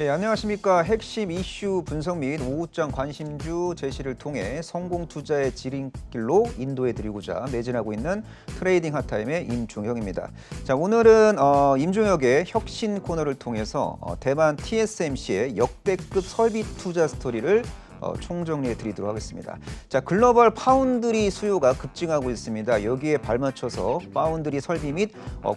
예, 안녕하십니까. 핵심 이슈 분석 및 우호장 관심주 제시를 통해 성공 투자의 지름길로 인도해드리고자 매진하고 있는 트레이딩 핫타임의 임종혁입니다. 자, 오늘은 임종혁의 혁신 코너를 통해서 대만 TSMC의 역대급 설비 투자 스토리를 총정리해 드리도록 하겠습니다. 자, 글로벌 파운드리 수요가 급증하고 있습니다. 여기에 발맞춰서 파운드리 설비 및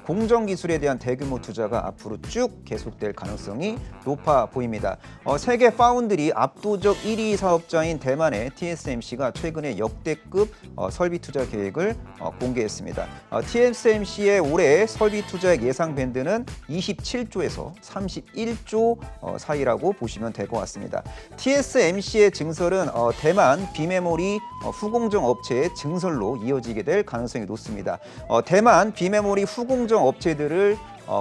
공정 기술에 대한 대규모 투자가 앞으로 쭉 계속될 가능성이 높아 보입니다. 세계 파운드리 압도적 1위 사업자인 대만의 TSMC가 최근에 역대급 설비 투자 계획을 공개했습니다. TSMC의 올해 설비 투자액 예상 밴드는 27조에서 31조 사이라고 보시면 될 것 같습니다. TSMC의 증설은 대만 비메모리 후공정 업체의 증설로 이어지게 될 가능성이 높습니다. 대만 비메모리 후공정 업체들을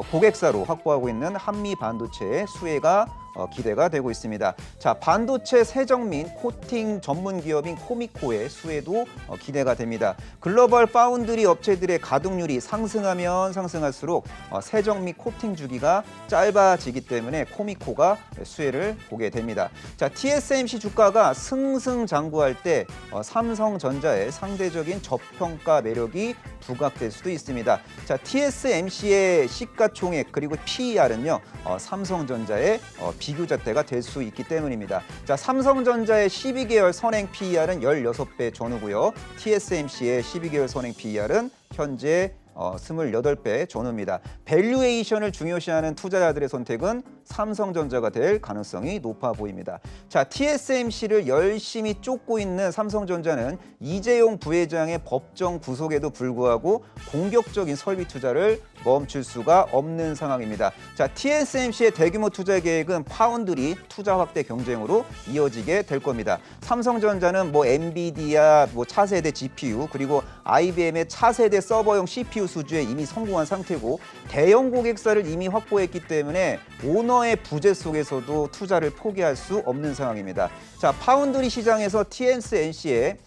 고객사로 확보하고 있는 한미 반도체의 수혜가 기대가 되고 있습니다. 자, 반도체 세정 및 코팅 전문 기업인 코미코의 수혜도 기대가 됩니다. 글로벌 파운드리 업체들의 가동률이 상승하면 상승할수록 세정 및 코팅 주기가 짧아지기 때문에 코미코가 수혜를 보게 됩니다. 자, TSMC 주가가 승승장구할 때 삼성전자의 상대적인 저평가 매력이 부각될 수도 있습니다. 자, TSMC의 시가총액 그리고 PER은요, 삼성전자의 비교잣대가 될 수 있기 때문입니다. 자, 삼성전자의 12개월 선행 PER은 16배 전후고요. TSMC의 12개월 선행 PER은 현재 28배 전후입니다. 밸류에이션을 중요시하는 투자자들의 선택은 삼성전자가 될 가능성이 높아 보입니다. 자, TSMC를 열심히 쫓고 있는 삼성전자는 이재용 부회장의 법정 구속에도 불구하고 공격적인 설비 투자를 멈출 수가 없는 상황입니다. 자, TSMC의 대규모 투자 계획은 파운드리 투자 확대 경쟁으로 이어지게 될 겁니다. 삼성전자는 엔비디아 차세대 GPU 그리고 IBM의 차세대 서버용 CPU 수주에 이미 성공한 상태고 대형 고객사를 이미 확보했기 때문에 오너의 부재 속에서도 투자를 포기할 수 없는 상황입니다. 자, 파운드리 시장에서 TSMC에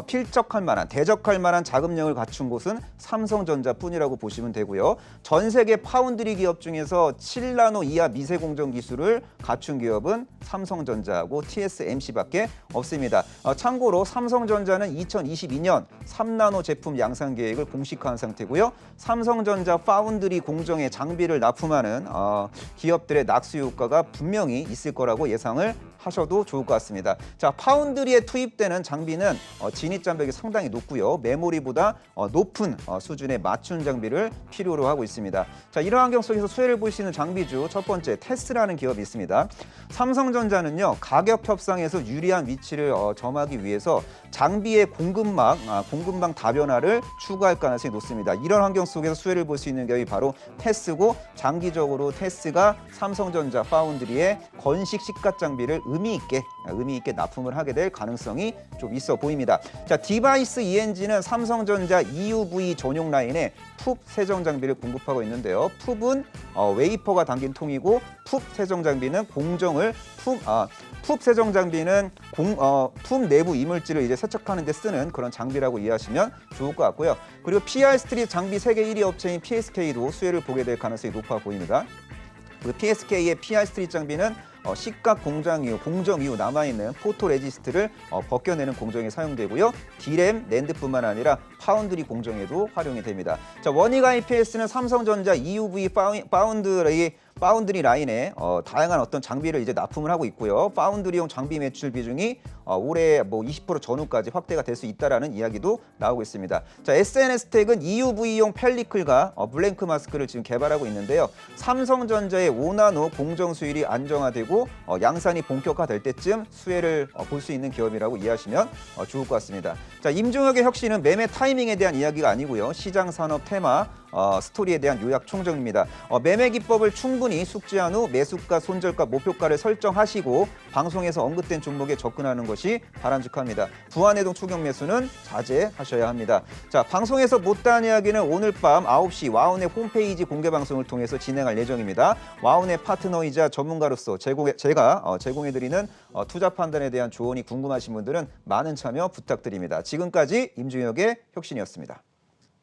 필적할 만한, 대적할 만한 자금력을 갖춘 곳은 삼성전자뿐이라고 보시면 되고요. 전 세계 파운드리 기업 중에서 7나노 이하 미세 공정 기술을 갖춘 기업은 삼성전자하고 TSMC밖에 없습니다. 참고로 삼성전자는 2022년 3나노 제품 양산 계획을 공식화한 상태고요. 삼성전자 파운드리 공정에 장비를 납품하는 기업들의 낙수 효과가 분명히 있을 거라고 예상을 하셔도 좋을 것 같습니다. 자, 파운드리에 투입되는 장비는 진입 장벽이 상당히 높고요. 메모리보다 높은 수준의 맞춤 장비를 필요로 하고 있습니다. 자, 이런 환경 속에서 수혜를 볼 수 있는 장비주 첫 번째 테스라는 기업이 있습니다. 삼성전자는요, 가격 협상에서 유리한 위치를 점하기 위해서 장비의 공급망 다변화를 추구할 가능성이 높습니다. 이런 환경 속에서 수혜를 볼 수 있는 기업이 바로 테스고, 장기적으로 테스가 삼성전자 파운드리의 건식 시가 장비를 의미 있게 납품을 하게 될 가능성이 좀 있어 보입니다. 자, 디바이스 ENG는 삼성전자 EUV 전용 라인에 푹 세정 장비를 공급하고 있는데요. 푹은 웨이퍼가 담긴 통이고 푹 세정 장비는 푹 세정 장비는 품 내부 이물질을 이제 세척하는 데 쓰는 그런 장비라고 이해하시면 좋을 것 같고요. 그리고 PR 스트립 장비 세계 1위 업체인 PSK도 수혜를 보게 될 가능성이 높아 보입니다. 그 PSK의 PR 스트립 장비는 식각 공정 이후 남아있는 포토레지스트를 벗겨내는 공정에 사용되고요. D램, 낸드뿐만 아니라 파운드리 공정에도 활용이 됩니다. 자, 원익 IPS는 삼성전자 EUV 파운드리 라인에 다양한 어떤 장비를 이제 납품을 하고 있고요. 파운드리용 장비 매출 비중이 올해 20% 전후까지 확대가 될 수 있다라는 이야기도 나오고 있습니다. 자, SNS텍은 EUV용 펠리클과 블랭크 마스크를 지금 개발하고 있는데요. 삼성전자의 5나노 공정 수율이 안정화되고 양산이 본격화될 때쯤 수혜를 볼 수 있는 기업이라고 이해하시면 좋을 것 같습니다. 자, 임종혁의 혁신은 매매 타이밍에 대한 이야기가 아니고요. 시장 산업 테마 스토리에 대한 요약 총정입니다. 매매 기법을 충분히 숙지한 후 매수가, 손절가, 목표가를 설정하시고 방송에서 언급된 종목에 접근하는 것이 바람직합니다. 부안해동 추격 매수는 자제하셔야 합니다. 자, 방송에서 못다한 이야기는 오늘 밤 9시 와운의 홈페이지 공개 방송을 통해서 진행할 예정입니다. 와운의 파트너이자 전문가로서 제가 제공해드리는 투자 판단에 대한 조언이 궁금하신 분들은 많은 참여 부탁드립니다. 지금까지 임종혁의 혁신이었습니다.